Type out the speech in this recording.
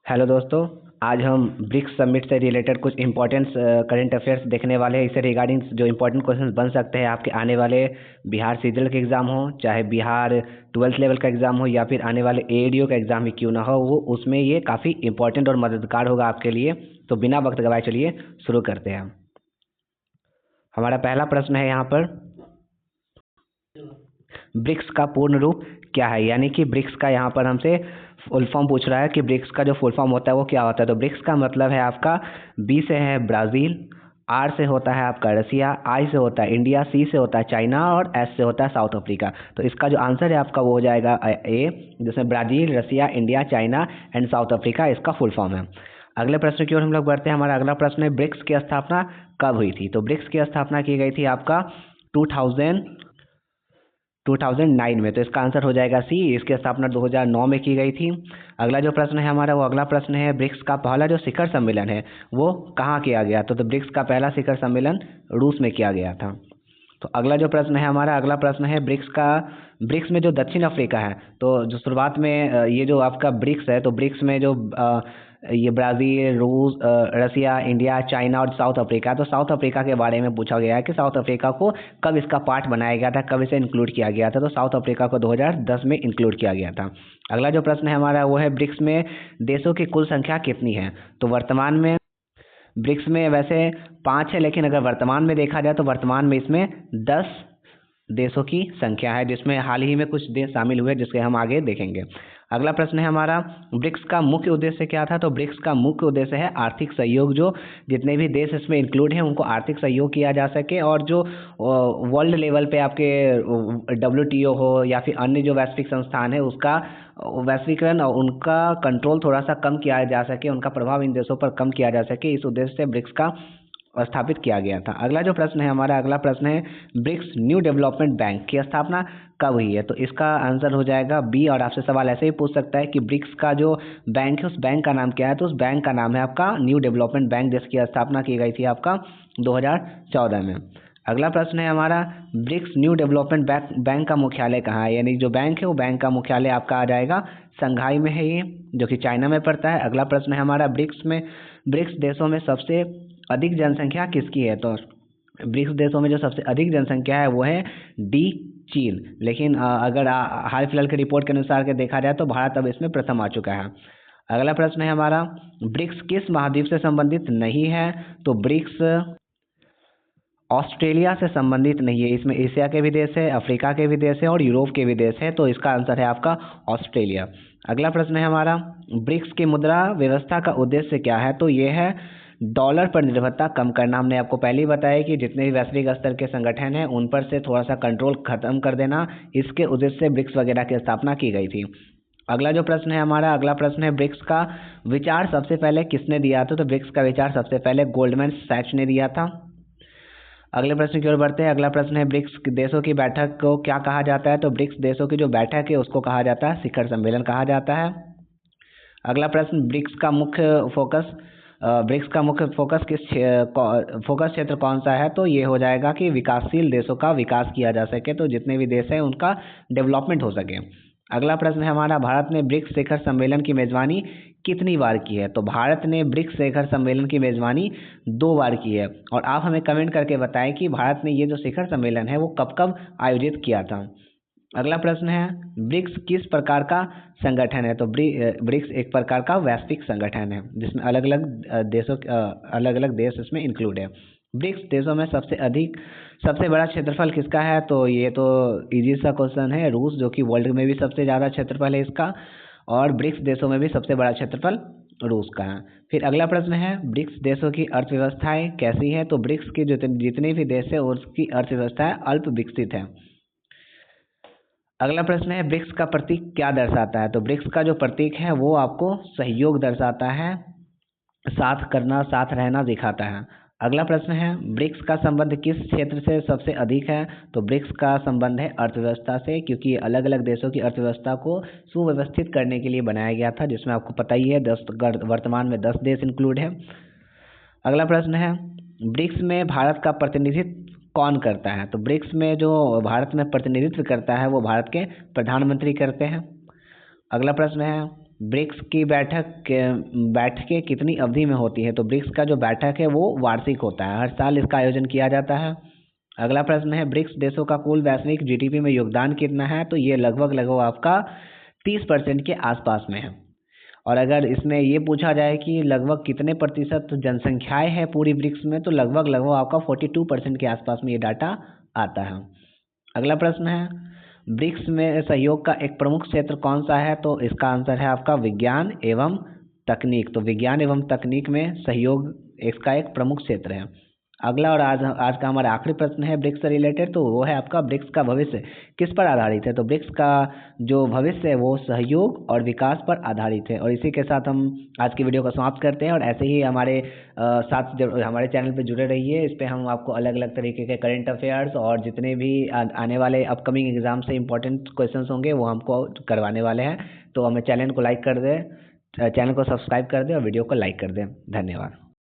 Hello दोस्तों। आज हम ब्रिक्स समिट से रिलेटेड कुछ इंपॉर्टेंट करंट अफेयर्स देखने वाले हैं। इससे रिगार्डिंग जो इंपॉर्टेंट क्वेश्चंस बन सकते हैं आपके आने वाले बिहार सीजल के एग्ज़ाम हो, चाहे बिहार 12th लेवल का एग्ज़ाम हो या फिर आने वाले एडीओ का एग्ज़ाम ही क्यों ना हो, वो उसमें ये काफ़ी इंपॉर्टेंट और मददगार होगा आपके लिए। तो बिना वक्त गवाए चलिए शुरू करते हैं। हमारा पहला प्रश्न है यहाँ पर, ब्रिक्स का पूर्ण रूप क्या है? यानी कि ब्रिक्स का यहाँ पर हमसे फुल फॉर्म पूछ रहा है कि ब्रिक्स का जो फुल फॉर्म होता है वो क्या होता है। तो ब्रिक्स का मतलब है आपका, बी से है ब्राज़ील, आर से होता है आपका रसिया, आई से होता है इंडिया, सी से होता है चाइना और एस से होता है साउथ अफ्रीका। तो इसका जो आंसर है आपका वो हो जाएगा ए, जिसमें Brazil, Russia, India, China and South Africa इसका फुल फॉर्म है। अगले प्रश्न की ओर हम लोग बढ़ते हैं। हमारा अगला प्रश्न है, ब्रिक्स की स्थापना कब हुई थी? तो ब्रिक्स की स्थापना की गई थी आपका 2009 में। तो इसका आंसर हो जाएगा सी, इसकी स्थापना 2009 में की गई थी। अगला जो प्रश्न है हमारा, वो अगला प्रश्न है, ब्रिक्स का पहला जो शिखर सम्मेलन है वो कहाँ किया गया? तो ब्रिक्स का पहला शिखर सम्मेलन रूस में किया गया था। तो अगला जो प्रश्न है हमारा, अगला प्रश्न है, ब्रिक्स में जो दक्षिण अफ्रीका है, तो जो शुरुआत में ये जो आपका ब्रिक्स है, तो ब्रिक्स में जो ये ब्राज़ील, रूस, रसिया, इंडिया, चाइना और साउथ अफ्रीका, तो साउथ अफ्रीका के बारे में पूछा गया है कि साउथ अफ्रीका को कब इसका पार्ट बनाया गया था, कब इसे इंक्लूड किया गया था? तो साउथ अफ्रीका को 2010 में इंक्लूड किया गया था। अगला जो प्रश्न है हमारा वो है, ब्रिक्स में देशों की कुल संख्या कितनी है? तो वर्तमान में ब्रिक्स में वैसे 5 है, लेकिन अगर वर्तमान में देखा जाए तो वर्तमान में इसमें 10 देशों की संख्या है, जिसमें हाल ही में कुछ देश शामिल हुए जिसके हम आगे देखेंगे। अगला प्रश्न है हमारा, ब्रिक्स का मुख्य उद्देश्य क्या था? तो ब्रिक्स का मुख्य उद्देश्य है आर्थिक सहयोग। जो जितने भी देश इसमें इंक्लूड हैं उनको आर्थिक सहयोग किया जा सके, और जो वर्ल्ड लेवल पे आपके WTO हो या फिर अन्य जो वैश्विक संस्थान है उसका वैश्वीकरण और उनका कंट्रोल थोड़ा सा कम किया जा सके, उनका प्रभाव इन देशों पर कम किया जा सके, इस उद्देश्य से ब्रिक्स का स्थापित किया गया था। अगला जो प्रश्न है हमारा, अगला प्रश्न है, ब्रिक्स न्यू डेवलपमेंट बैंक की स्थापना कब हुई है? तो इसका आंसर हो जाएगा बी। और आपसे सवाल ऐसे ही पूछ सकता है कि ब्रिक्स का जो बैंक है उस बैंक का नाम क्या है? तो उस बैंक का नाम है आपका न्यू डेवलपमेंट बैंक, जिसकी स्थापना की गई थी आपका 2014 में। अगला प्रश्न है हमारा, ब्रिक्स न्यू डेवलपमेंट बैंक का मुख्यालय कहाँ है? यानी जो बैंक है वो बैंक का मुख्यालय आपका आ जाएगा संघाई में है, ये जो कि चाइना में पड़ता है। अगला प्रश्न है हमारा, ब्रिक्स देशों में सबसे अधिक जनसंख्या किसकी है? तो ब्रिक्स देशों में जो सबसे अधिक जनसंख्या है वो है डी, चीन। लेकिन अगर हाल फिलहाल की रिपोर्ट के अनुसार के देखा जाए तो भारत अब इसमें प्रथम आ चुका है। अगला प्रश्न है हमारा, ब्रिक्स किस महाद्वीप से संबंधित नहीं है? तो ब्रिक्स ऑस्ट्रेलिया से संबंधित नहीं है। इसमें एशिया के भी देश है, अफ्रीका के भी देश है और यूरोप के भी देश है, तो इसका आंसर है आपका ऑस्ट्रेलिया। अगला प्रश्न है हमारा, ब्रिक्स की मुद्रा व्यवस्था का उद्देश्य क्या है? तो ये है डॉलर पर निर्भरता कम करना। हमने आपको पहले ही बताया कि जितने भी वैश्विक स्तर के संगठन हैं उन पर से थोड़ा सा कंट्रोल खत्म कर देना, इसके उद्देश्य से ब्रिक्स वगैरह की स्थापना की गई थी। अगला जो प्रश्न है हमारा, अगला प्रश्न है, ब्रिक्स का विचार सबसे पहले किसने दिया था? तो ब्रिक्स का विचार सबसे पहले गोल्डमैन सैक्स ने दिया था। अगले प्रश्न की ओर बढ़ते हैं। अगला प्रश्न है, ब्रिक्स देशों की बैठक को क्या कहा जाता है? तो ब्रिक्स देशों की जो बैठक है उसको कहा जाता है शिखर सम्मेलन कहा जाता है। अगला प्रश्न, ब्रिक्स का मुख्य फोकस फोकस क्षेत्र कौन सा है? तो ये हो जाएगा कि विकासशील देशों का विकास किया जा सके, तो जितने भी देश हैं उनका डेवलपमेंट हो सके। अगला प्रश्न है हमारा, भारत ने ब्रिक्स शिखर सम्मेलन की मेजबानी कितनी बार की है? तो भारत ने ब्रिक्स शिखर सम्मेलन की मेजबानी 2 बार की है। और आप हमें कमेंट करके बताएं कि भारत ने ये जो शिखर सम्मेलन है वो कब कब आयोजित किया था। अगला प्रश्न है, ब्रिक्स किस प्रकार का संगठन है? तो ब्रिक्स एक प्रकार का वैश्विक संगठन है जिसमें अलग अलग देश इसमें इंक्लूड है। ब्रिक्स देशों में सबसे बड़ा क्षेत्रफल किसका है? तो ये तो इजी सा क्वेश्चन है, रूस, जो कि वर्ल्ड में भी सबसे ज़्यादा क्षेत्रफल है इसका, और ब्रिक्स देशों में भी सबसे बड़ा क्षेत्रफल रूस का है। फिर अगला प्रश्न है, ब्रिक्स देशों की अर्थव्यवस्थाएं कैसी है? तो ब्रिक्स की जितने भी देश है उसकी अर्थव्यवस्था अल्प विकसित है। अगला प्रश्न है, ब्रिक्स का प्रतीक क्या दर्शाता है? तो ब्रिक्स का जो प्रतीक है वो आपको सहयोग दर्शाता है, साथ करना, साथ रहना दिखाता है। अगला प्रश्न है, ब्रिक्स का संबंध किस क्षेत्र से सबसे अधिक है? तो ब्रिक्स का संबंध है अर्थव्यवस्था से, क्योंकि अलग अलग देशों की अर्थव्यवस्था को सुव्यवस्थित करने के लिए बनाया गया था, जिसमें आपको पता ही है वर्तमान में 10 देश इंक्लूड है। अगला प्रश्न है, ब्रिक्स में भारत का प्रतिनिधित्व कौन करता है? तो ब्रिक्स में जो भारत में प्रतिनिधित्व करता है वो भारत के प्रधानमंत्री करते हैं। अगला प्रश्न है, ब्रिक्स की बैठकें कितनी अवधि में होती है? तो ब्रिक्स का जो बैठक है वो वार्षिक होता है, हर साल इसका आयोजन किया जाता है। अगला प्रश्न है, ब्रिक्स देशों का कुल वैश्विक जीडीपी में योगदान कितना है? तो ये लगभग लगभग आपका 30% के आसपास में है। और अगर इसमें ये पूछा जाए कि लगभग कितने प्रतिशत जनसंख्याएं है पूरी ब्रिक्स में, तो लगभग लगभग आपका 42% के आसपास में ये डाटा आता है। अगला प्रश्न है, ब्रिक्स में सहयोग का एक प्रमुख क्षेत्र कौन सा है? तो इसका आंसर है आपका विज्ञान एवं तकनीक। तो विज्ञान एवं तकनीक में सहयोग इसका एक प्रमुख क्षेत्र है। अगला और आज का हमारा आखिरी प्रश्न है ब्रिक्स से रिलेटेड, तो वो है आपका ब्रिक्स का भविष्य किस पर आधारित है? तो ब्रिक्स का जो भविष्य है वो सहयोग और विकास पर आधारित है। और इसी के साथ हम आज की वीडियो को समाप्त करते हैं, और ऐसे ही हमारे साथ हमारे चैनल पर जुड़े रहिए। इस पर हम आपको अलग अलग तरीके के करंट अफेयर्स और जितने भी आने वाले अपकमिंग एग्जाम से इंपॉर्टेंट क्वेश्चन होंगे वो हमको करवाने वाले हैं। तो हमें चैनल को लाइक कर दें, चैनल को सब्सक्राइब कर दें और वीडियो को लाइक कर दें। धन्यवाद।